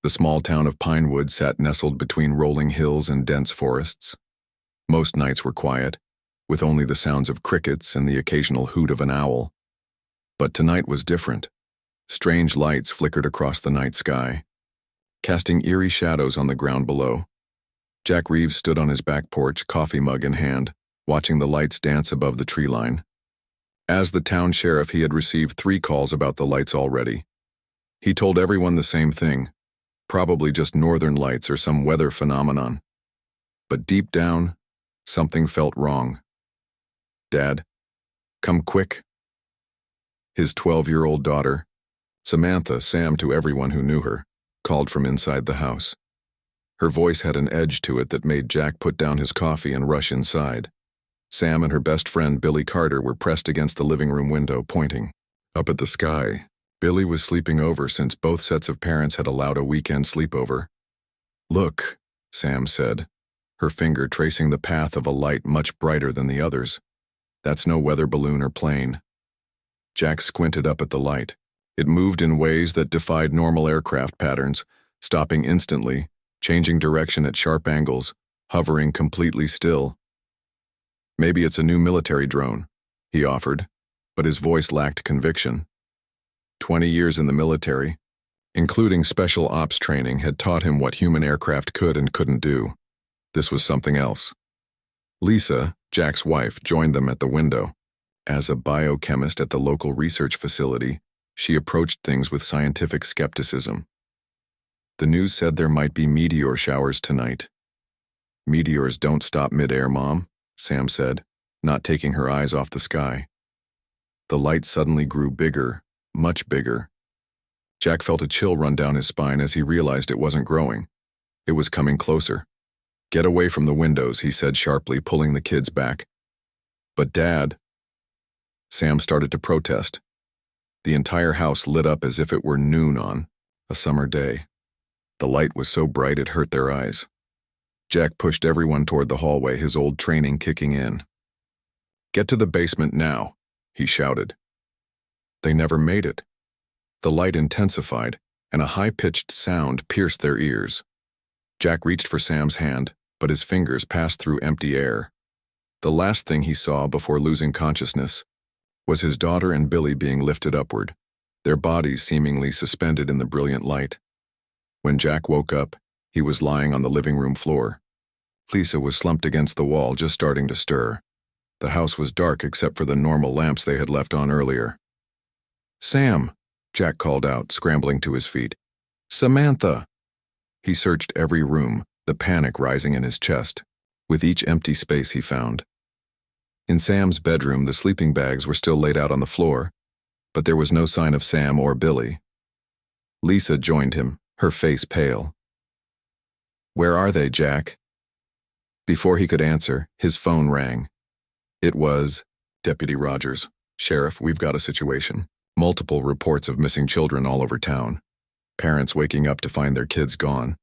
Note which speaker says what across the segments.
Speaker 1: The small town of Pinewood sat nestled between rolling hills and dense forests. Most nights were quiet, with only the sounds of crickets and the occasional hoot of an owl. But tonight was different. Strange lights flickered across the night sky, casting eerie shadows on the ground below. Jack Reeves stood on his back porch, coffee mug in hand, watching the lights dance above the tree line. As the town sheriff, he had received 3 calls about the lights already. He told everyone the same thing, probably just northern lights or some weather phenomenon. But deep down, something felt wrong. "Dad, come quick." His 12-year-old daughter, Samantha, Sam to everyone who knew her, called from inside the house. Her voice had an edge to it that made Jack put down his coffee and rush inside. Sam and her best friend Billy Carter were pressed against the living room window, pointing up at the sky. Billy was sleeping over since both sets of parents had allowed a weekend sleepover. "Look," Sam said, her finger tracing the path of a light much brighter than the others. "That's no weather balloon or plane." Jack squinted up at the light. It moved in ways that defied normal aircraft patterns, stopping instantly, changing direction at sharp angles, hovering completely still. "Maybe it's a new military drone," he offered, but his voice lacked conviction. 20 years in the military, including special ops training, had taught him what human aircraft could and couldn't do. This was something else. Lisa, Jack's wife, joined them at the window. As a biochemist at the local research facility, she approached things with scientific skepticism. The news said there might be meteor showers tonight. "Meteors don't stop mid-air, Mom," Sam said, not taking her eyes off the sky. The light suddenly grew bigger, much bigger. Jack felt a chill run down his spine as he realized it wasn't growing. It was coming closer. "Get away from the windows," he said sharply, pulling the kids back. "But Dad..." Sam started to protest. The entire house lit up as if it were noon on a summer day. The light was so bright it hurt their eyes. Jack pushed everyone toward the hallway, his old training kicking in. "Get to the basement now," he shouted. They never made it. The light intensified, and a high-pitched sound pierced their ears. Jack reached for Sam's hand, but his fingers passed through empty air. The last thing he saw before losing consciousness was his daughter and Billy being lifted upward, their bodies seemingly suspended in the brilliant light. When Jack woke up, he was lying on the living room floor. Lisa was slumped against the wall, just starting to stir. The house was dark except for the normal lamps they had left on earlier. "Sam," Jack called out, scrambling to his feet. "Samantha!" He searched every room, the panic rising in his chest, with each empty space he found. In Sam's bedroom, the sleeping bags were still laid out on the floor, but there was no sign of Sam or Billy. Lisa joined him, her face pale. "Where are they, Jack?" Before he could answer, his phone rang. It was Deputy Rogers. "Sheriff, we've got a situation. Multiple reports of missing children all over town. Parents waking up to find their kids gone."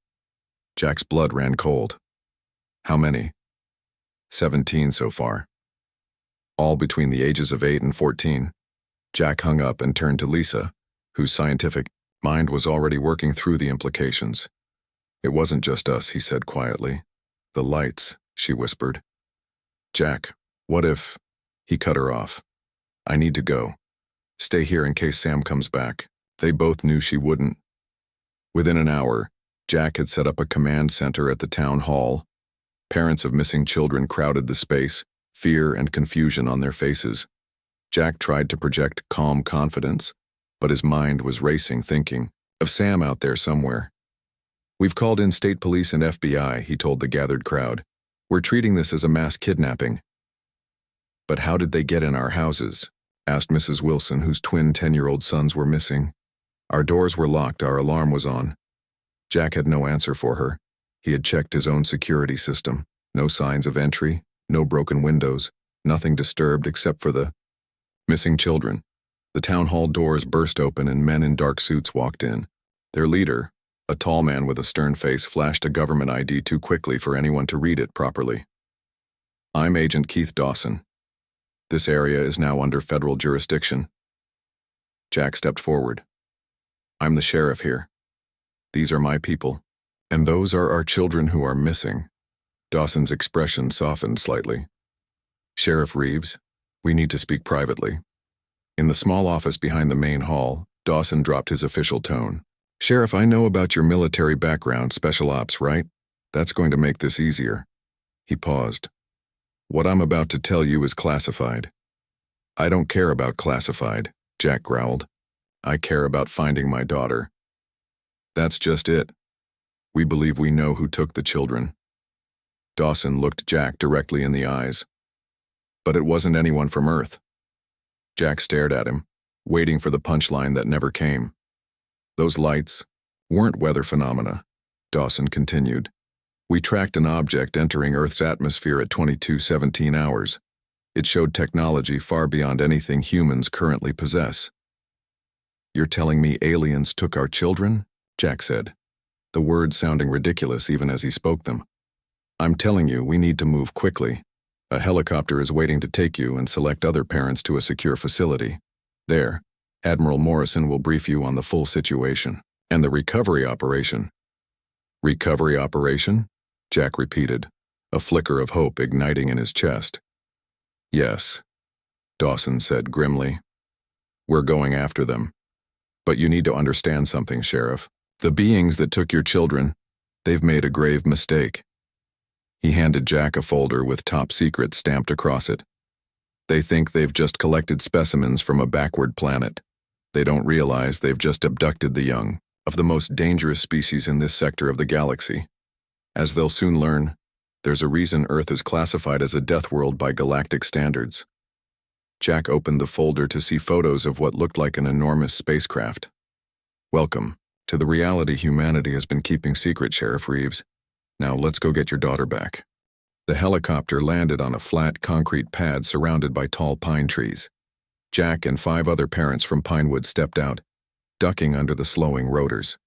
Speaker 1: Jack's blood ran cold. "How many?" 17 so far. All between the ages of 8 and 14. Jack hung up and turned to Lisa, whose scientific mind was already working through the implications. "It wasn't just us," he said quietly. "The lights," she whispered. "Jack, what if..." He cut her off. "I need to go. Stay here in case Sam comes back." They both knew she wouldn't. Within an hour, Jack had set up a command center at the town hall. Parents of missing children crowded the space, fear and confusion on their faces. Jack tried to project calm confidence, but his mind was racing, thinking of Sam out there somewhere. "We've called in state police and FBI," he told the gathered crowd. "We're treating this as a mass kidnapping." "But how did they get in our houses?" asked Mrs. Wilson, whose twin 10-year-old sons were missing. "Our doors were locked, our alarm was on." Jack had no answer for her. He had checked his own security system. No signs of entry, no broken windows, nothing disturbed except for the missing children. The town hall doors burst open and men in dark suits walked in. Their leader, a tall man with a stern face, flashed a government ID too quickly for anyone to read it properly. "I'm Agent Keith Dawson. This area is now under federal jurisdiction." Jack stepped forward. "I'm the sheriff here." These are my people. And those are our children who are missing. Dawson's expression softened slightly. Sheriff Reeves, we need to speak privately. In the small office behind the main hall, Dawson dropped his official tone. Sheriff, I know about your military background, special ops, right? That's going to make this easier. He paused. What I'm about to tell you is classified. I don't care about classified, Jack growled. I care about finding my daughter. That's just it. We believe we know who took the children. Dawson looked Jack directly in the eyes. But it wasn't anyone from Earth. Jack stared at him, waiting for the punchline that never came. Those lights weren't weather phenomena, Dawson continued. We tracked an object entering Earth's atmosphere at 22:17 hours. It showed technology far beyond anything humans currently possess. You're telling me aliens took our children? Jack said, the words sounding ridiculous even as he spoke them. I'm telling you, we need to move quickly. A helicopter is waiting to take you and select other parents to a secure facility. There, Admiral Morrison will brief you on the full situation and the recovery operation. Recovery operation? Jack repeated, a flicker of hope igniting in his chest. Yes, Dawson said grimly. We're going after them. But you need to understand something, Sheriff. The beings that took your children, they've made a grave mistake. He handed Jack a folder with top secret stamped across it. They think they've just collected specimens from a backward planet. They don't realize they've just abducted the young of the most dangerous species in this sector of the galaxy. As they'll soon learn, there's a reason Earth is classified as a death world by galactic standards. Jack opened the folder to see photos of what looked like an enormous spacecraft. Welcome to the reality humanity has been keeping secret, Sheriff Reeves. Now let's go get your daughter back. The helicopter landed on a flat concrete pad surrounded by tall pine trees. Jack and 5 other parents from Pinewood stepped out, ducking under the slowing rotors.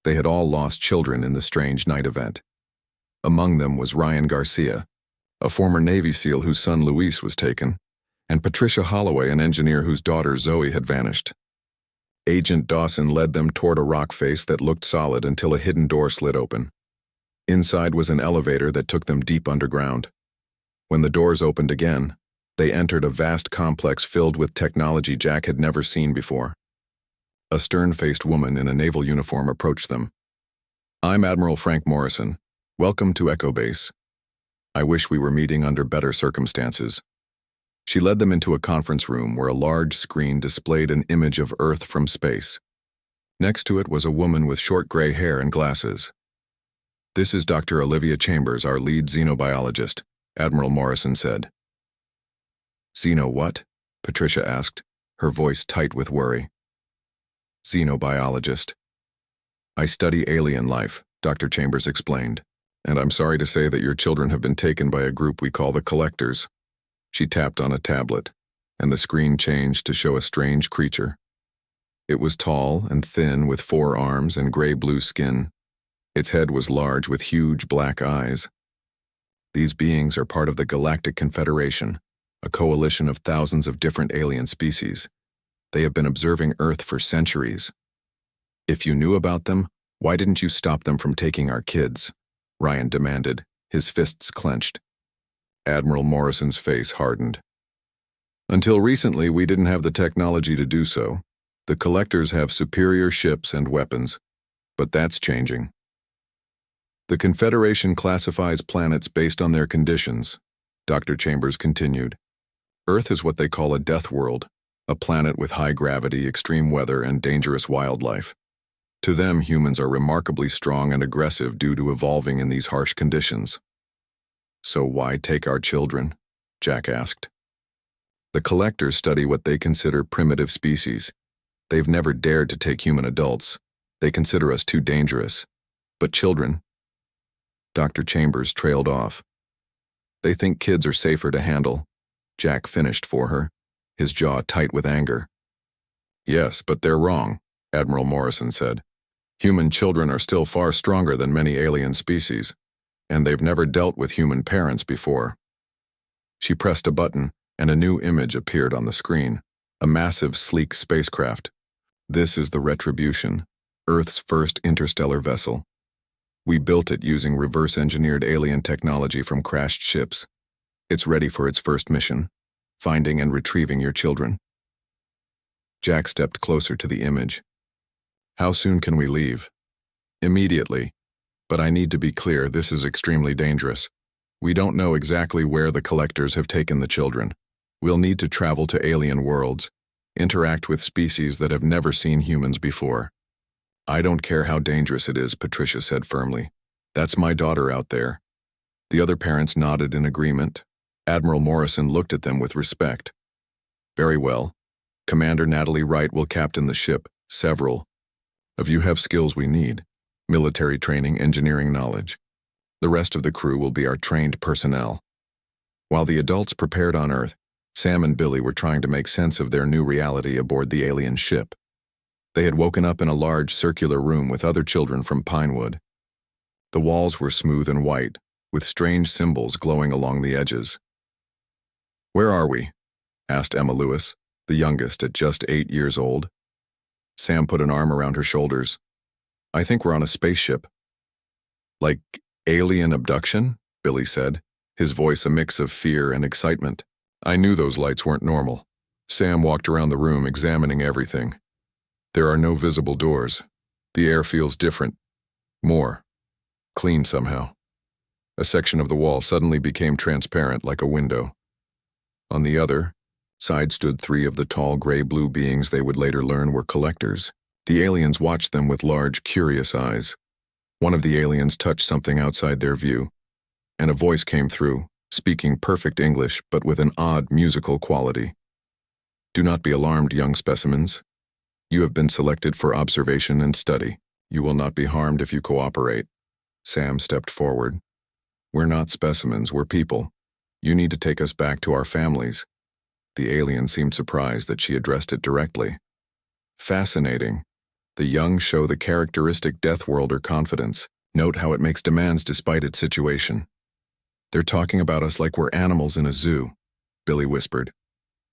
Speaker 1: They had all lost children in the strange night event. Among them was Ryan Garcia, a former Navy SEAL whose son Luis was taken, and Patricia Holloway, an engineer whose daughter Zoe had vanished. Agent Dawson led them toward a rock face that looked solid until a hidden door slid open. Inside was an elevator that took them deep underground. When the doors opened again, they entered a vast complex filled with technology Jack had never seen before. A stern-faced woman in a naval uniform approached them. I'm Admiral Frank Morrison. Welcome to Echo Base. I wish we were meeting under better circumstances. She led them into a conference room where a large screen displayed an image of Earth from space. Next to it was a woman with short gray hair and glasses. This is Dr. Olivia Chambers, our lead xenobiologist, Admiral Morrison said. Xeno what? Patricia asked, her voice tight with worry. Xenobiologist. I study alien life, Dr. Chambers explained, and I'm sorry to say that your children have been taken by a group we call the Collectors. She tapped on a tablet, and the screen changed to show a strange creature. It was tall and thin with 4 arms and gray-blue skin. Its head was large with huge black eyes. These beings are part of the Galactic Confederation, a coalition of thousands of different alien species. They have been observing Earth for centuries. If you knew about them, why didn't you stop them from taking our kids? Ryan demanded, his fists clenched. Admiral Morrison's face hardened. Until recently, we didn't have the technology to do so. The Collectors have superior ships and weapons, but that's changing. The Confederation classifies planets based on their conditions, Dr. Chambers continued. Earth is what they call a death world, a planet with high gravity, extreme weather, and dangerous wildlife. To them, humans are remarkably strong and aggressive due to evolving in these harsh conditions. So why take our children? Jack asked. The Collectors study what they consider primitive species. They've never dared to take human adults. They consider us too dangerous. But children? Dr. Chambers trailed off. They think kids are safer to handle. Jack finished for her, his jaw tight with anger. Yes, but they're wrong, Admiral Morrison said. Human children are still far stronger than many alien species, and they've never dealt with human parents before. She pressed a button, and a new image appeared on the screen, a massive, sleek spacecraft. This is the Retribution, Earth's first interstellar vessel. We built it using reverse-engineered alien technology from crashed ships. It's ready for its first mission, finding and retrieving your children. Jack stepped closer to the image. How soon can we leave? Immediately. But I need to be clear, this is extremely dangerous. We don't know exactly where the collectors have taken the children. We'll need to travel to alien worlds, interact with species that have never seen humans before. I don't care how dangerous it is, Patricia said firmly. That's my daughter out there. The other parents nodded in agreement. Admiral Morrison looked at them with respect. Very well. Commander Natalie Wright will captain the ship. Several of you have skills we need: military training, engineering knowledge. The rest of the crew will be our trained personnel. While the adults prepared on Earth, Sam and Billy were trying to make sense of their new reality aboard the alien ship. They had woken up in a large circular room with other children from Pinewood. The walls were smooth and white, with strange symbols glowing along the edges. "Where are we?" asked Emma Lewis, the youngest at just 8 years old. Sam put an arm around her shoulders. "I think we're on a spaceship." "Like alien abduction?" Billy said, his voice a mix of fear and excitement. "I knew those lights weren't normal." Sam walked around the room, examining everything. "There are no visible doors. The air feels different. More clean somehow." A section of the wall suddenly became transparent, like a window. On the other side stood 3 of the tall gray-blue beings they would later learn were collectors. The aliens watched them with large, curious eyes. One of the aliens touched something outside their view, and a voice came through, speaking perfect English but with an odd musical quality. "Do not be alarmed, young specimens. You have been selected for observation and study. You will not be harmed if you cooperate." Sam stepped forward. "We're not specimens, we're people. You need to take us back to our families." The alien seemed surprised that she addressed it directly. "Fascinating. The young show the characteristic Deathworlder confidence. Note how it makes demands despite its situation." "They're talking about us like we're animals in a zoo," Billy whispered.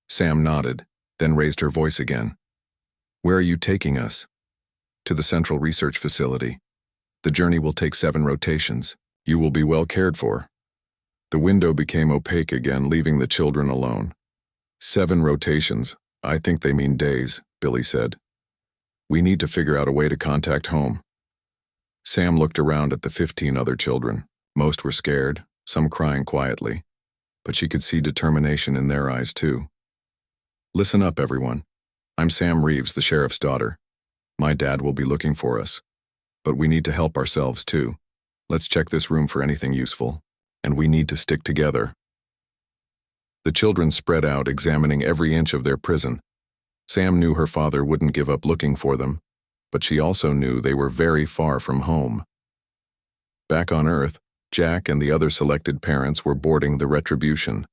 Speaker 1: Sam nodded, then raised her voice again. "Where are you taking us?" "To the Central Research Facility. The journey will take 7 rotations. You will be well cared for." The window became opaque again, leaving the children alone. 7 rotations. I think they mean days, Billy said. "We need to figure out a way to contact home." Sam looked around at the 15 other children. Most were scared, some crying quietly, but she could see determination in their eyes too. "Listen up, everyone. I'm Sam Reeves, the sheriff's daughter. My dad will be looking for us, but we need to help ourselves too. Let's check this room for anything useful, and we need to stick together." The children spread out, examining every inch of their prison. Sam knew her father wouldn't give up looking for them, but she also knew they were very far from home. Back on Earth, Jack and the other selected parents were boarding the Retribution.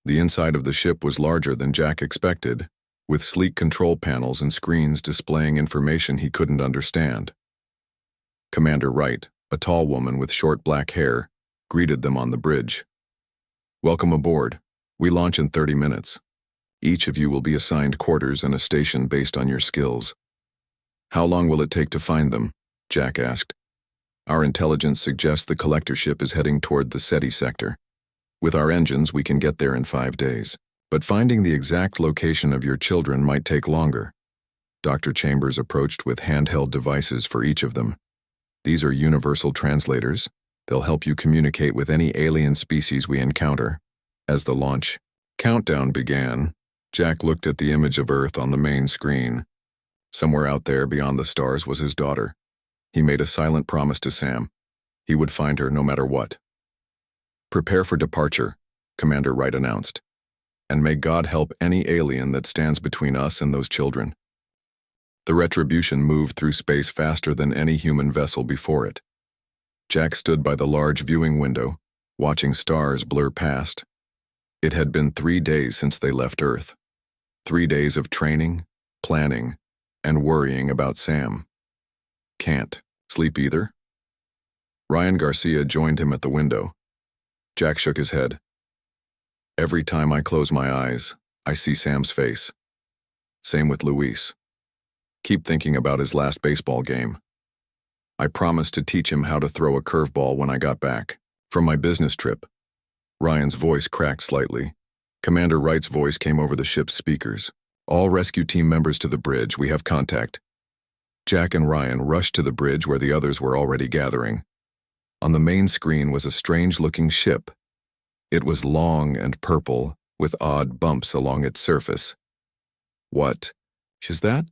Speaker 1: The inside of the ship was larger than Jack expected, with sleek control panels and screens displaying information he couldn't understand. Commander Wright, a tall woman with short black hair, greeted them on the bridge. "Welcome aboard. We launch in 30 minutes. Each of you will be assigned quarters and a station based on your skills." "How long will it take to find them?" Jack asked. "Our intelligence suggests the collector ship is heading toward the SETI sector. With our engines, we can get there in 5 days. But finding the exact location of your children might take longer." Dr. Chambers approached with handheld devices for each of them. "These are universal translators. They'll help you communicate with any alien species we encounter." As the launch countdown began, Jack looked at the image of Earth on the main screen. Somewhere out there beyond the stars was his daughter. He made a silent promise to Sam. He would find her no matter what. "Prepare for departure," Commander Wright announced. "And may God help any alien that stands between us and those children." The Retribution moved through space faster than any human vessel before it. Jack stood by the large viewing window, watching stars blur past. It had been 3 days since they left Earth. 3 days of training, planning, and worrying about Sam. Can't sleep either? Ryan Garcia joined him at the window. Jack shook his head. "Every time I close my eyes, I see Sam's face. Same with Luis." Keep thinking about his last baseball game. I promised to teach him how to throw a curveball when I got back from my business trip. Ryan's voice cracked slightly. Commander Wright's voice came over the ship's speakers. All rescue team members to the bridge, we have contact. Jack and Ryan rushed to the bridge where the others were already gathering. On the main screen was a strange-looking ship. It was long and purple, with odd bumps along its surface. What is that?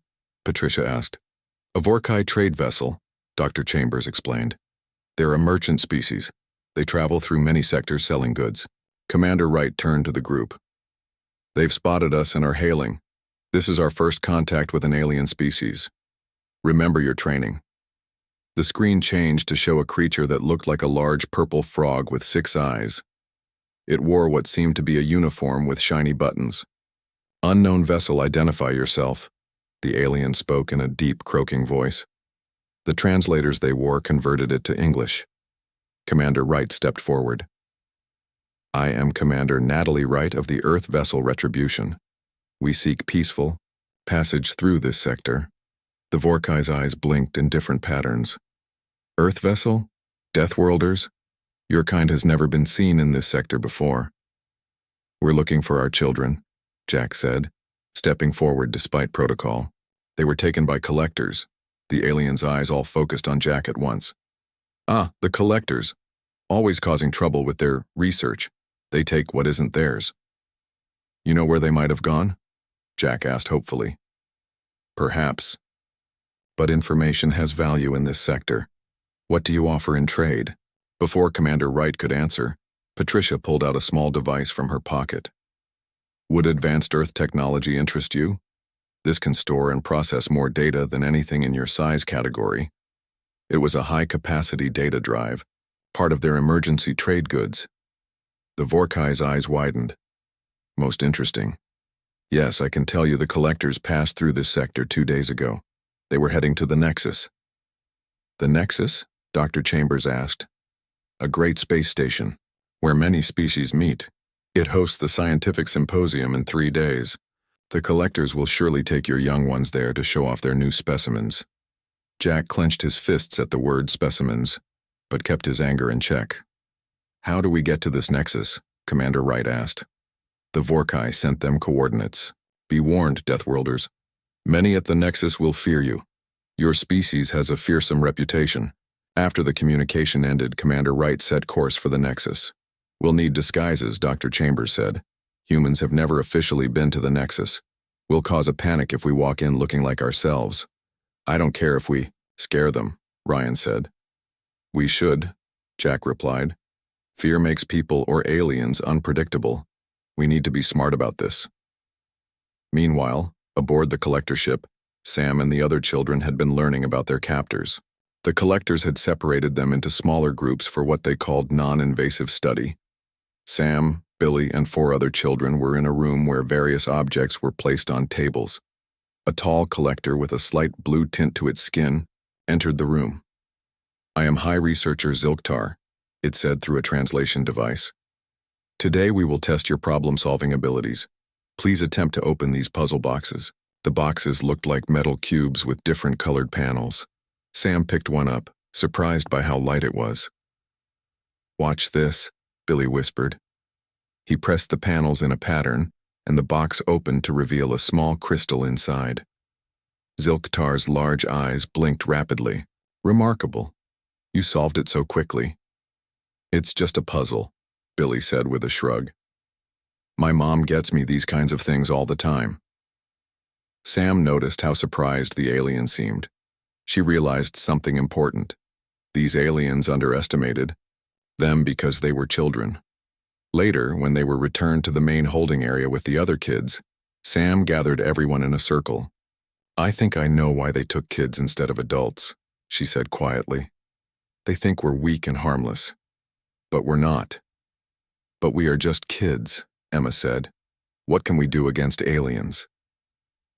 Speaker 1: Patricia asked. A Vorkai trade vessel, Dr. Chambers explained. They're a merchant species. They travel through many sectors selling goods. Commander Wright turned to the group. They've spotted us and are hailing. This is our first contact with an alien species. Remember your training. The screen changed to show a creature that looked like a large purple frog with 6 eyes. It wore what seemed to be a uniform with shiny buttons. Unknown vessel, identify yourself, the alien spoke in a deep, croaking voice. The translators they wore converted it to English. Commander Wright stepped forward. I am Commander Natalie Wright of the Earth Vessel Retribution. We seek peaceful passage through this sector. The Vorkai's eyes blinked in different patterns. Earth vessel? Deathworlders? Your kind has never been seen in this sector before. We're looking for our children, Jack said, stepping forward despite protocol. They were taken by collectors. The alien's eyes all focused on Jack at once. Ah, the collectors. Always causing trouble with their research. They take what isn't theirs. You know where they might have gone? Jack asked hopefully. Perhaps. But information has value in this sector. What do you offer in trade? Before Commander Wright could answer, Patricia pulled out a small device from her pocket. Would advanced Earth technology interest you? This can store and process more data than anything in your size category. It was a high-capacity data drive, part of their emergency trade goods. The Vorkai's eyes widened. Most interesting. Yes, I can tell you the collectors passed through this sector 2 days ago. They were heading to the Nexus. The Nexus? Dr. Chambers asked. A great space station, where many species meet. It hosts the scientific symposium in 3 days. The collectors will surely take your young ones there to show off their new specimens. Jack clenched his fists at the word specimens, but kept his anger in check. How do we get to this Nexus? Commander Wright asked. The Vorkai sent them coordinates. Be warned, Deathworlders. Many at the Nexus will fear you. Your species has a fearsome reputation. After the communication ended, Commander Wright set course for the Nexus. We'll need disguises, Dr. Chambers said. Humans have never officially been to the Nexus. We'll cause a panic if we walk in looking like ourselves. I don't care if we scare them, Ryan said. We should, Jack replied. Fear makes people or aliens unpredictable. We need to be smart about this. Meanwhile, aboard the collector ship, Sam and the other children had been learning about their captors. The collectors had separated them into smaller groups for what they called non-invasive study. Sam, Billy, and 4 other children were in a room where various objects were placed on tables. A tall collector with a slight blue tint to its skin entered the room. I am High Researcher Zilktar, it said through a translation device. Today we will test your problem-solving abilities. Please attempt to open these puzzle boxes. The boxes looked like metal cubes with different colored panels. Sam picked one up, surprised by how light it was. Watch this, Billy whispered. He pressed the panels in a pattern, and the box opened to reveal a small crystal inside. Zilktar's large eyes blinked rapidly. Remarkable. You solved it so quickly. It's just a puzzle, Billy said with a shrug. My mom gets me these kinds of things all the time. Sam noticed how surprised the alien seemed. She realized something important. These aliens underestimated them because they were children. Later, when they were returned to the main holding area with the other kids, Sam gathered everyone in a circle. I think I know why they took kids instead of adults, she said quietly. They think we're weak and harmless. But we're not. But we are just kids, Emma said. What can we do against aliens?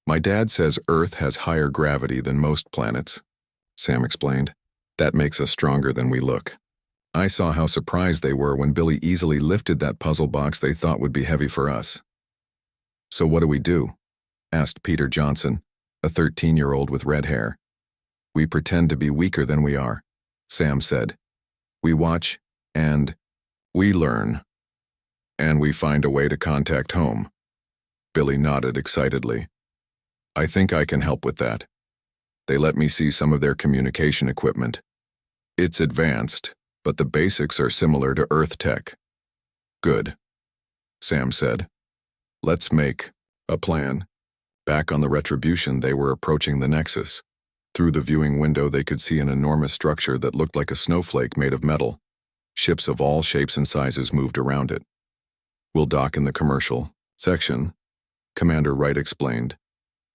Speaker 1: My dad says Earth has higher gravity than most planets, Sam explained. That makes us stronger than we look. I saw how surprised they were when Billy easily lifted that puzzle box they thought would be heavy for us. So what do we do? Asked Peter Johnson, a 13-year-old with red hair. "We pretend to be weaker than we are," Sam said. "We watch, and we learn. And we find a way to contact home." Billy nodded excitedly. "I think I can help with that. They let me see some of their communication equipment. It's advanced, but the basics are similar to Earth tech." "Good," Sam said. "Let's make a plan." Back on the Retribution, they were approaching the Nexus. Through the viewing window, they could see an enormous structure that looked like a snowflake made of metal. Ships of all shapes and sizes moved around it. "We'll dock in the commercial section," Commander Wright explained.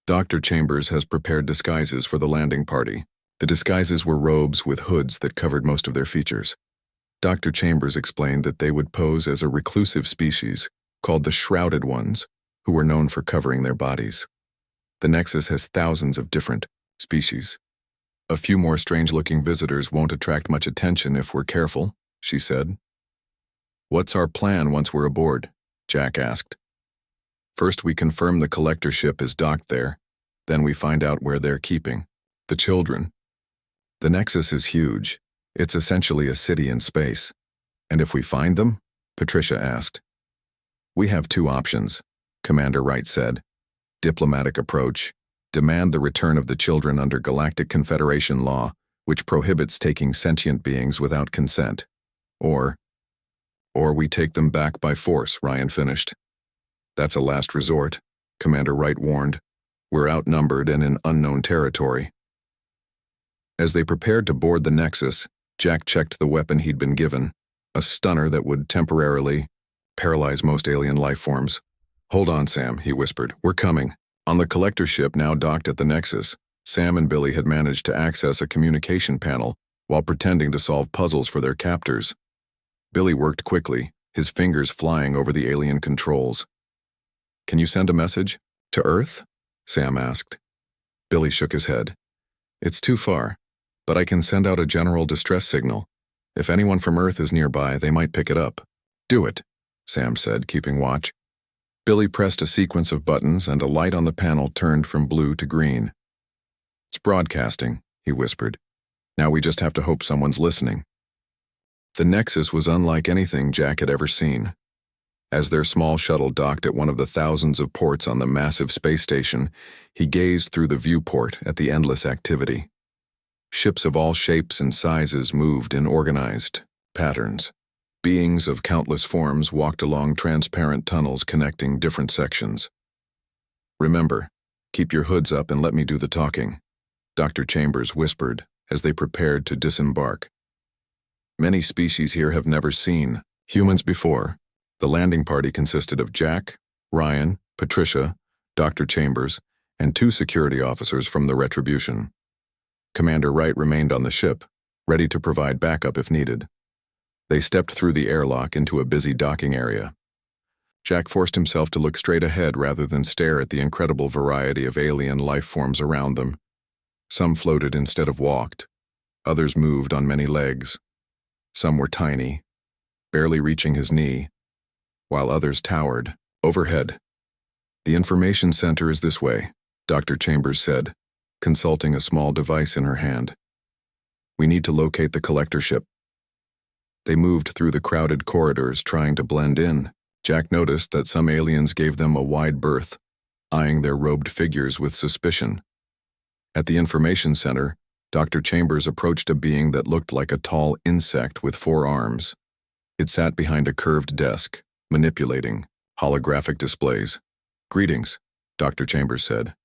Speaker 1: "Dr. Chambers has prepared disguises for the landing party." The disguises were robes with hoods that covered most of their features. Dr. Chambers explained that they would pose as a reclusive species called the Shrouded Ones, who were known for covering their bodies. "The Nexus has thousands of different species. A few more strange-looking visitors won't attract much attention if we're careful," she said. "What's our plan once we're aboard?" Jack asked. "First, we confirm the collector ship is docked there. Then we find out where they're keeping the children. The Nexus is huge. It's essentially a city in space. And if we find them?" Patricia asked. "We have two options," Commander Wright said. "Diplomatic approach. Demand the return of the children under Galactic Confederation law, which prohibits taking sentient beings without consent. Or we take them back by force," Ryan finished. "That's a last resort," Commander Wright warned. "We're outnumbered and in unknown territory." As they prepared to board the Nexus, Jack checked the weapon he'd been given, a stunner that would temporarily paralyze most alien life forms. "Hold on, Sam," he whispered. "We're coming." On the collector ship now docked at the Nexus, Sam and Billy had managed to access a communication panel while pretending to solve puzzles for their captors. Billy worked quickly, his fingers flying over the alien controls. "Can you send a message? To Earth?" Sam asked. Billy shook his head. "It's too far, but I can send out a general distress signal. If anyone from Earth is nearby, they might pick it up." "Do it," Sam said, keeping watch. Billy pressed a sequence of buttons and a light on the panel turned from blue to green. "It's broadcasting," he whispered. "Now we just have to hope someone's listening." The Nexus was unlike anything Jack had ever seen. As their small shuttle docked at one of the thousands of ports on the massive space station, he gazed through the viewport at the endless activity. Ships of all shapes and sizes moved in organized patterns. Beings of countless forms walked along transparent tunnels connecting different sections. "Remember, keep your hoods up and let me do the talking," Dr. Chambers whispered as they prepared to disembark. "Many species here have never seen humans before." The landing party consisted of Jack, Ryan, Patricia, Dr. Chambers, and 2 security officers from the Retribution. Commander Wright remained on the ship, ready to provide backup if needed. They stepped through the airlock into a busy docking area. Jack forced himself to look straight ahead rather than stare at the incredible variety of alien life forms around them. Some floated instead of walked. Others moved on many legs. Some were tiny, barely reaching his knee, while others towered overhead. "The information center is this way," Dr. Chambers said, consulting a small device in her hand. "We need to locate the collector ship." They moved through the crowded corridors, trying to blend in. Jack noticed that some aliens gave them a wide berth, eyeing their robed figures with suspicion. At the information center, Dr. Chambers approached a being that looked like a tall insect with 4 arms. It sat behind a curved desk, manipulating holographic displays. "Greetings," Dr. Chambers said.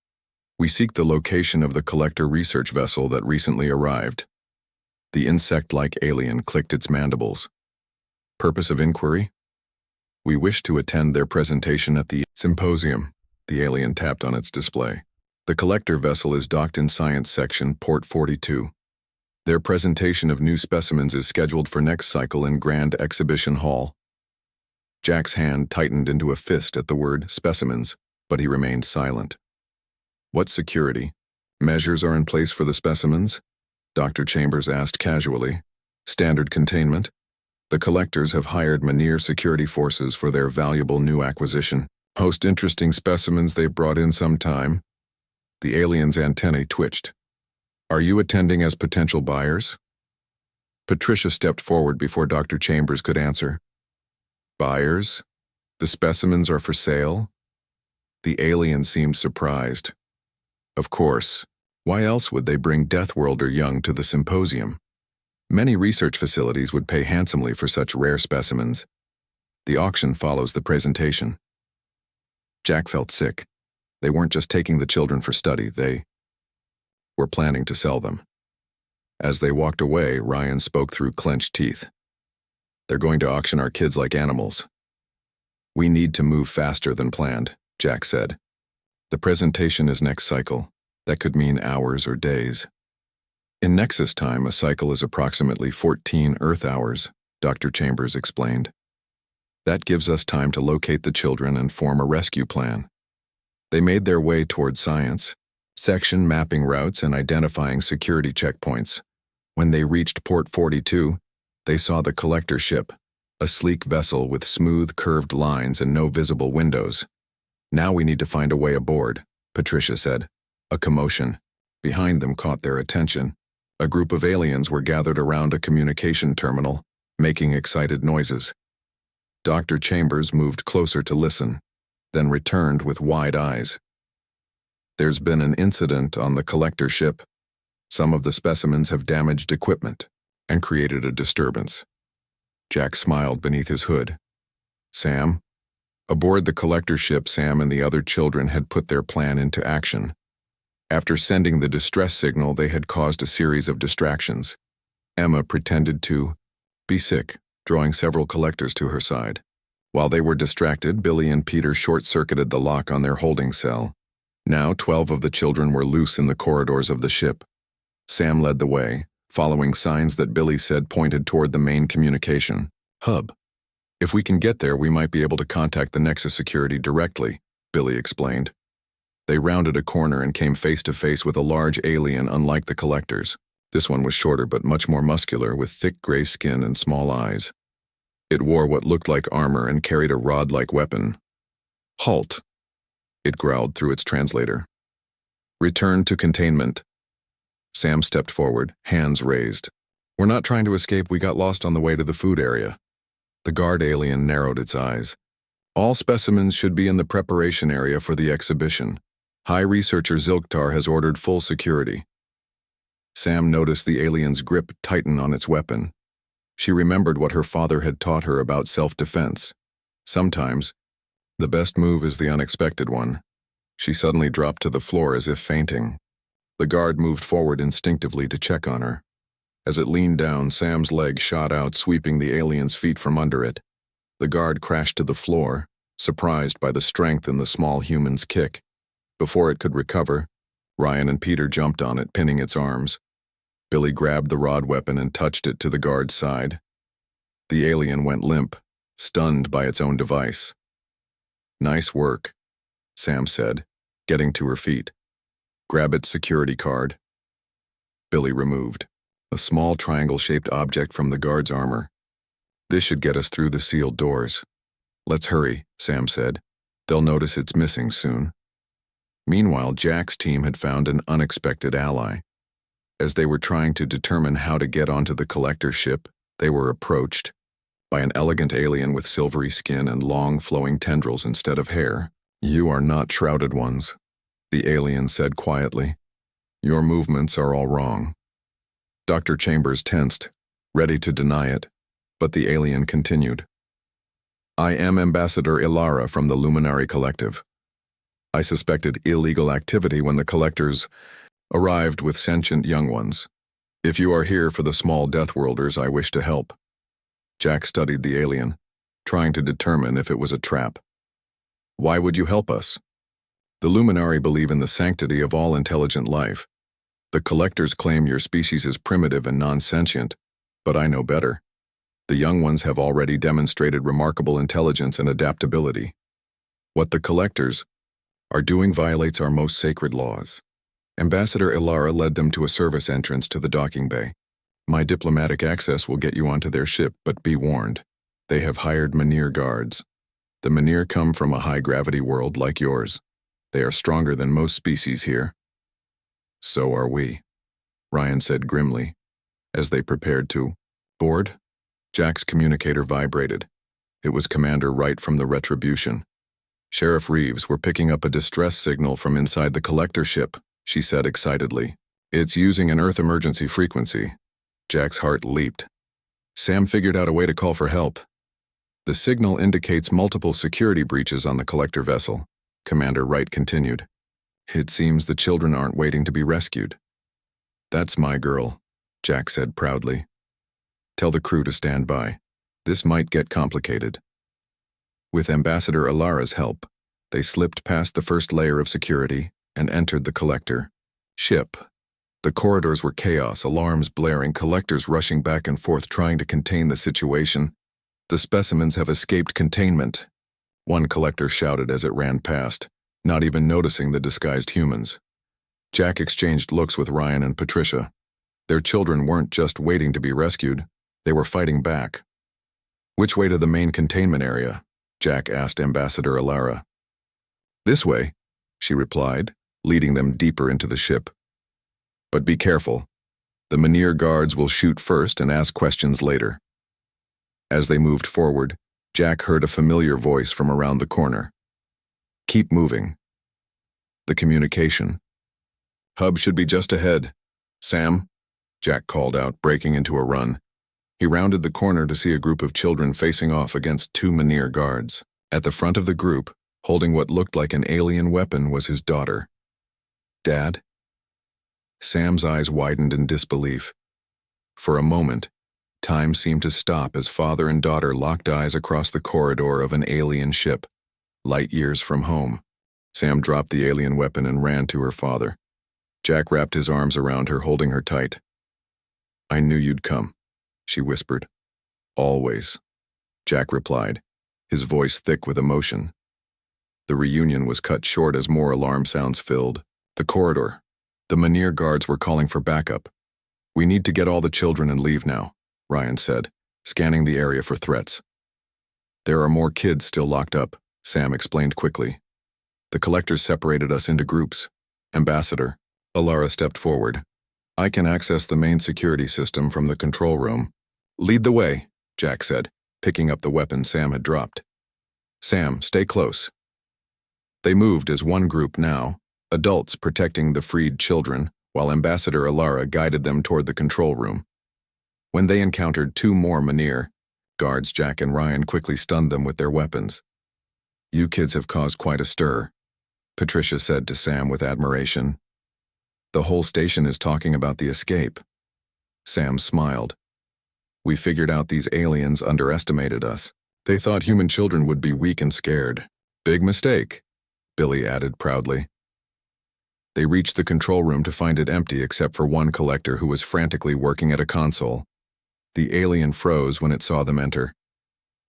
Speaker 1: "We seek the location of the collector research vessel that recently arrived." The insect-like alien clicked its mandibles. "Purpose of inquiry?" "We wish to attend their presentation at the symposium." The alien tapped on its display. "The collector vessel is docked in Science Section, Port 42. Their presentation of new specimens is scheduled for next cycle in Grand Exhibition Hall." Jack's hand tightened into a fist at the word specimens, but he remained silent. "What security measures are in place for the specimens?" Dr. Chambers asked casually. "Standard containment. The collectors have hired Manir security forces for their valuable new acquisition. Most interesting specimens they've brought in some time." The alien's antennae twitched. Are you attending as potential buyers? Patricia stepped forward before Dr. Chambers could answer. Buyers? The specimens are for sale? The alien seemed surprised. Of course. Why else would they bring Deathworlder young to the symposium? Many research facilities would pay handsomely for such rare specimens. The auction follows the presentation. Jack felt sick. They weren't just taking the children for study, they were planning to sell them. As they walked away, Ryan spoke through clenched teeth. They're going to auction our kids like animals. We need to move faster than planned, Jack said. The presentation is next cycle. That could mean hours or days. In Nexus time, a cycle is approximately 14 Earth hours, Dr. Chambers explained. That gives us time to locate the children and form a rescue plan. They made their way toward science, section mapping routes and identifying security checkpoints. When they reached Port 42, they saw the collector ship, a sleek vessel with smooth, curved lines and no visible windows. Now we need to find a way aboard, Patricia said. A commotion behind them caught their attention. A group of aliens were gathered around a communication terminal, making excited noises. Dr. Chambers moved closer to listen, then returned with wide eyes. There's been an incident on the collector ship. Some of the specimens have damaged equipment and created a disturbance. Jack smiled beneath his hood. Sam? Aboard the collector ship, Sam and the other children had put their plan into action. After sending the distress signal, they had caused a series of distractions. Emma pretended to be sick, drawing several collectors to her side. While they were distracted, Billy and Peter short-circuited the lock on their holding cell. Now 12 of the children were loose in the corridors of the ship. Sam led the way, following signs that Billy said pointed toward the main communication hub. If we can get there, we might be able to contact the Nexus security directly, Billy explained. They rounded a corner and came face to face with a large alien unlike the collectors. This one was shorter but much more muscular, with thick gray skin and small eyes. It wore what looked like armor and carried a rod-like weapon. Halt, it growled through its translator. Return to containment. Sam stepped forward, hands raised. We're not trying to escape, we got lost on the way to the food area. The guard alien narrowed its eyes. All specimens should be in the preparation area for the exhibition. High Researcher Zilktar has ordered full security. Sam noticed the alien's grip tighten on its weapon. She remembered what her father had taught her about self-defense. Sometimes, the best move is the unexpected one. She suddenly dropped to the floor as if fainting. The guard moved forward instinctively to check on her. As it leaned down, Sam's leg shot out, sweeping the alien's feet from under it. The guard crashed to the floor, surprised by the strength in the small human's kick. Before it could recover, Ryan and Peter jumped on it, pinning its arms. Billy grabbed the rod weapon and touched it to the guard's side. The alien went limp, stunned by its own device. Nice work, Sam said, getting to her feet. Grab its security card. Billy removed a small triangle-shaped object from the guard's armor. This should get us through the sealed doors. Let's hurry, Sam said. They'll notice it's missing soon. Meanwhile, Jack's team had found an unexpected ally. As they were trying to determine how to get onto the collector ship, they were approached by an elegant alien with silvery skin and long flowing tendrils instead of hair. You are not shrouded ones, the alien said quietly. Your movements are all wrong. Dr. Chambers tensed, ready to deny it, but the alien continued. I am Ambassador Ilara from the Luminary Collective. I suspected illegal activity when the collectors arrived with sentient young ones. If you are here for the small Deathworlders, I wish to help. Jack studied the alien, trying to determine if it was a trap. Why would you help us? The Luminary believe in the sanctity of all intelligent life. The collectors claim your species is primitive and non-sentient, but I know better. The young ones have already demonstrated remarkable intelligence and adaptability. What the collectors are doing violates our most sacred laws. Ambassador Ilara led them to a service entrance to the docking bay. My diplomatic access will get you onto their ship, but be warned. They have hired Menhir guards. The Menhir come from a high-gravity world like yours. They are stronger than most species here. So are we, Ryan said grimly, as they prepared to board. Jack's communicator vibrated. It was Commander Wright from the Retribution. Sheriff Reeves, we're picking up a distress signal from inside the collector ship, she said excitedly. It's using an Earth emergency frequency. Jack's heart leaped. Sam figured out a way to call for help. The signal indicates multiple security breaches on the collector vessel, Commander Wright continued. It seems the children aren't waiting to be rescued. That's my girl, Jack said proudly. Tell the crew to stand by. This might get complicated. With Ambassador Alara's help, they slipped past the first layer of security and entered the collector ship. The corridors were chaos, alarms blaring, collectors rushing back and forth trying to contain the situation. The specimens have escaped containment, one collector shouted as it ran past, not even noticing the disguised humans. Jack exchanged looks with Ryan and Patricia. Their children weren't just waiting to be rescued, they were fighting back. Which way to the main containment area? Jack asked Ambassador Alara. This way, she replied, leading them deeper into the ship. But be careful. The Mynheer guards will shoot first and ask questions later. As they moved forward, Jack heard a familiar voice from around the corner. Keep moving. The communication. Hub should be just ahead. Sam, Jack called out, breaking into a run. He rounded the corner to see a group of children facing off against two Mynheer guards. At the front of the group, holding what looked like an alien weapon, was his daughter. Dad? Sam's eyes widened in disbelief. For a moment, time seemed to stop as father and daughter locked eyes across the corridor of an alien ship, light years from home. Sam dropped the alien weapon and ran to her father. Jack wrapped his arms around her, holding her tight. I knew you'd come, she whispered. Always, Jack replied, his voice thick with emotion. The reunion was cut short as more alarm sounds filled the corridor. The Mynheer guards were calling for backup. We need to get all the children and leave now, Ryan said, scanning the area for threats. There are more kids still locked up, Sam explained quickly. The collectors separated us into groups. Ambassador, Alara stepped forward. I can access the main security system from the control room. Lead the way, Jack said, picking up the weapon Sam had dropped. Sam, stay close. They moved as one group now, adults protecting the freed children, while Ambassador Alara guided them toward the control room. When they encountered two more Mynheer guards, Jack and Ryan quickly stunned them with their weapons. You kids have caused quite a stir, Patricia said to Sam with admiration. The whole station is talking about the escape. Sam smiled. We figured out these aliens underestimated us. They thought human children would be weak and scared. Big mistake, Billy added proudly. They reached the control room to find it empty except for one collector who was frantically working at a console. The alien froze when it saw them enter.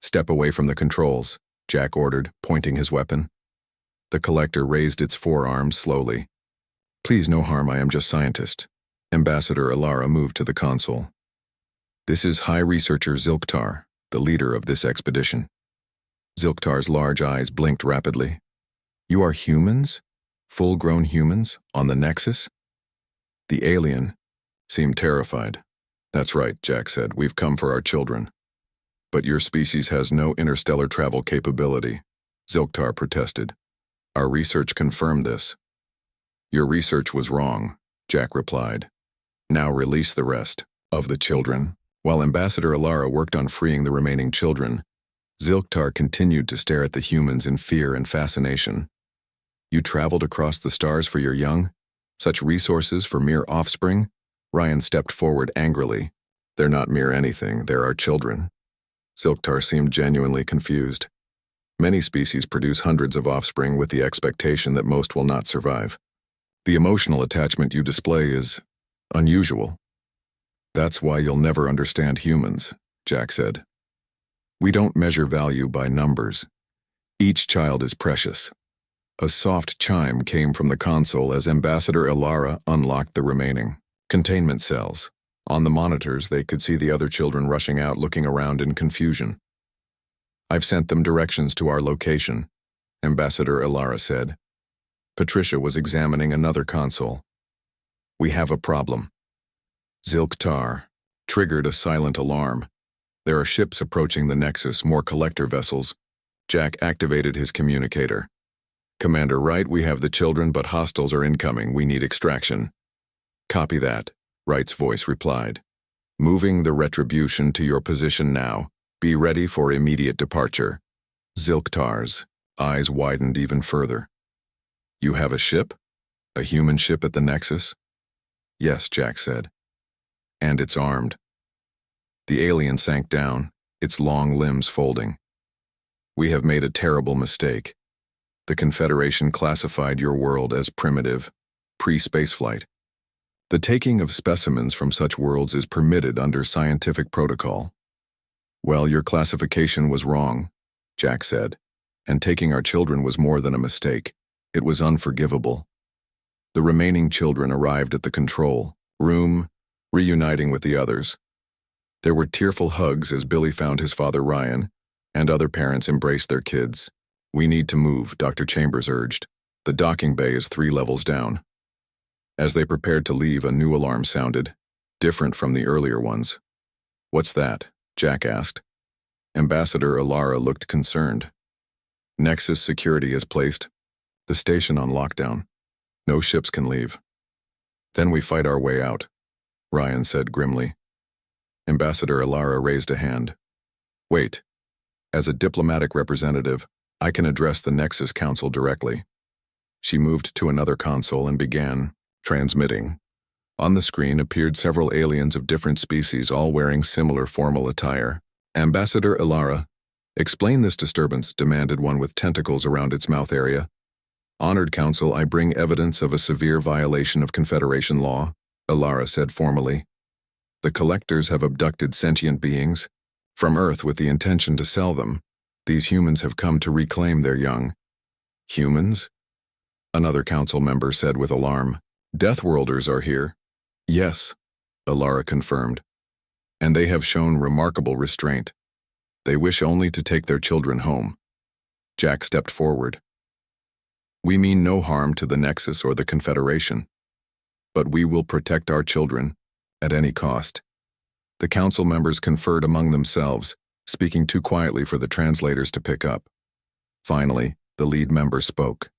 Speaker 1: Step away from the controls, Jack ordered, pointing his weapon. The collector raised its forearms slowly. Please, no harm, I am just scientist. Ambassador Alara moved to the console. This is High Researcher Zilktar, the leader of this expedition. Zilktar's large eyes blinked rapidly. You are humans? Full-grown humans, on the Nexus? The alien seemed terrified. That's right, Jack said, we've come for our children. But your species has no interstellar travel capability, Zilktar protested. Our research confirmed this. Your research was wrong, Jack replied. Now release the rest of the children. While Ambassador Alara worked on freeing the remaining children, Zilktar continued to stare at the humans in fear and fascination. You traveled across the stars for your young? Such resources for mere offspring? Ryan stepped forward angrily. They're not mere anything, they're our children. Zilktar seemed genuinely confused. Many species produce hundreds of offspring with the expectation that most will not survive. The emotional attachment you display is unusual. That's why you'll never understand humans, Jack said. We don't measure value by numbers. Each child is precious. A soft chime came from the console as Ambassador Alara unlocked the remaining containment cells. On the monitors, they could see the other children rushing out, looking around in confusion. I've sent them directions to our location, Ambassador Alara said. Patricia was examining another console. We have a problem. Zilktar triggered a silent alarm. There are ships approaching the Nexus, more collector vessels. Jack activated his communicator. Commander Wright, we have the children, but hostiles are incoming. We need extraction. Copy that, Wright's voice replied. Moving the retribution to your position now. Be ready for immediate departure. Zilktar's eyes widened even further. You have a ship? A human ship at the Nexus? Yes, Jack said. And it's armed. The alien sank down, its long limbs folding. We have made a terrible mistake. The Confederation classified your world as primitive, pre-spaceflight. The taking of specimens from such worlds is permitted under scientific protocol. Well, your classification was wrong, Jack said, and taking our children was more than a mistake. It was unforgivable. The remaining children arrived at the control room, reuniting with the others. There were tearful hugs as Billy found his father Ryan, and other parents embraced their kids. We need to move, Dr. Chambers urged. The docking bay is 3 levels down. As they prepared to leave, a new alarm sounded, different from the earlier ones. What's that? Jack asked. Ambassador Alara looked concerned. Nexus security is placed. The station on lockdown. No ships can leave. Then we fight our way out, Ryan said grimly. Ambassador Alara raised a hand. Wait. As a diplomatic representative, I can address the Nexus Council directly. She moved to another console and began transmitting. On the screen appeared several aliens of different species, all wearing similar formal attire. Ambassador Alara, explain this disturbance, demanded one with tentacles around its mouth area. Honored Council, I bring evidence of a severe violation of Confederation law, Alara said formally. The collectors have abducted sentient beings from Earth with the intention to sell them. These humans have come to reclaim their young. Humans? Another council member said with alarm. Deathworlders are here. Yes, Alara confirmed. And they have shown remarkable restraint. They wish only to take their children home. Jack stepped forward. We mean no harm to the Nexus or the Confederation. But we will protect our children, at any cost. The council members conferred among themselves, speaking too quietly for the translators to pick up. Finally, the lead member spoke.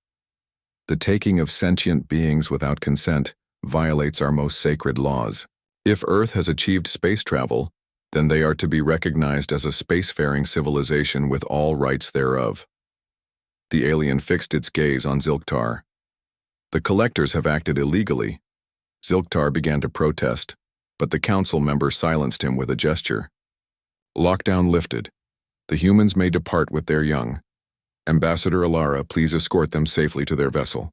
Speaker 1: The taking of sentient beings without consent violates our most sacred laws. If Earth has achieved space travel, then they are to be recognized as a spacefaring civilization with all rights thereof. The alien fixed its gaze on Zilktar. The collectors have acted illegally. Zilktar began to protest, but the council member silenced him with a gesture. Lockdown lifted. The humans may depart with their young. Ambassador Alara, please escort them safely to their vessel.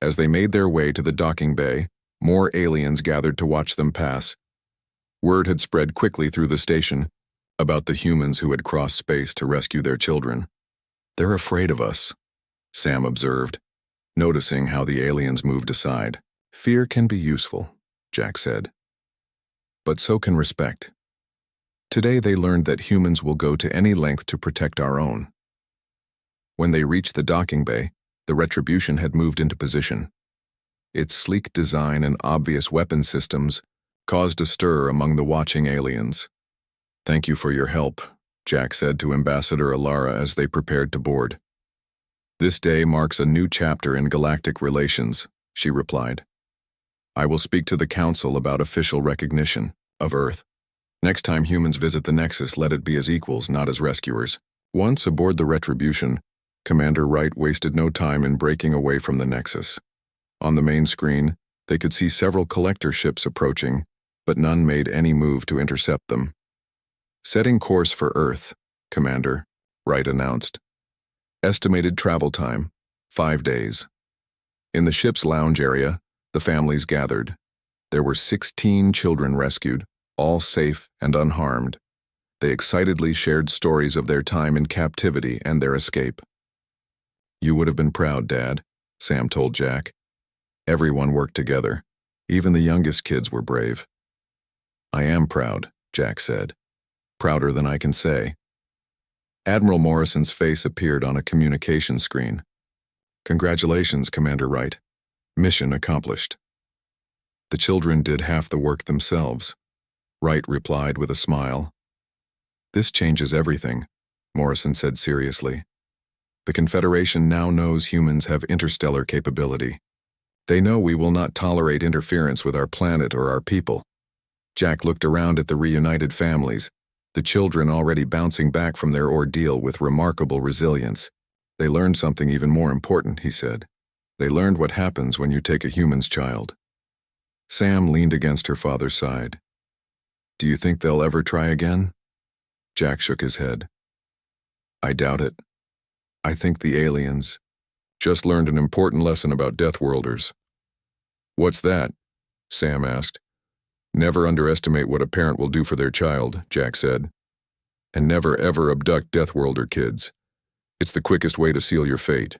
Speaker 1: As they made their way to the docking bay, more aliens gathered to watch them pass. Word had spread quickly through the station about the humans who had crossed space to rescue their children. They're afraid of us, Sam observed, noticing how the aliens moved aside. Fear can be useful, Jack said. But so can respect. Today they learned that humans will go to any length to protect our own. When they reached the docking bay, the Retribution had moved into position. Its sleek design and obvious weapon systems caused a stir among the watching aliens. Thank you for your help, Jack said to Ambassador Alara as they prepared to board. This day marks a new chapter in galactic relations, she replied. I will speak to the Council about official recognition of Earth. Next time humans visit the Nexus, let it be as equals, not as rescuers. Once aboard the Retribution, Commander Wright wasted no time in breaking away from the Nexus. On the main screen, they could see several collector ships approaching, but none made any move to intercept them. Setting course for Earth, Commander, Wright announced. Estimated travel time, 5 days. In the ship's lounge area, the families gathered. There were 16 children rescued, all safe and unharmed. They excitedly shared stories of their time in captivity and their escape. You would have been proud, Dad, Sam told Jack. Everyone worked together. Even the youngest kids were brave. I am proud, Jack said. Prouder than I can say. Admiral Morrison's face appeared on a communication screen. Congratulations, Commander Wright. Mission accomplished. The children did half the work themselves. Wright replied with a smile. This changes everything, Morrison said seriously. The Confederation now knows humans have interstellar capability. They know we will not tolerate interference with our planet or our people. Jack looked around at the reunited families, the children already bouncing back from their ordeal with remarkable resilience. They learned something even more important, he said. They learned what happens when you take a human's child. Sam leaned against her father's side. Do you think they'll ever try again? Jack shook his head. I doubt it. I think the aliens just learned an important lesson about Deathworlders. What's that? Sam asked. Never underestimate what a parent will do for their child, Jack said. And never ever abduct Deathworlder kids. It's the quickest way to seal your fate.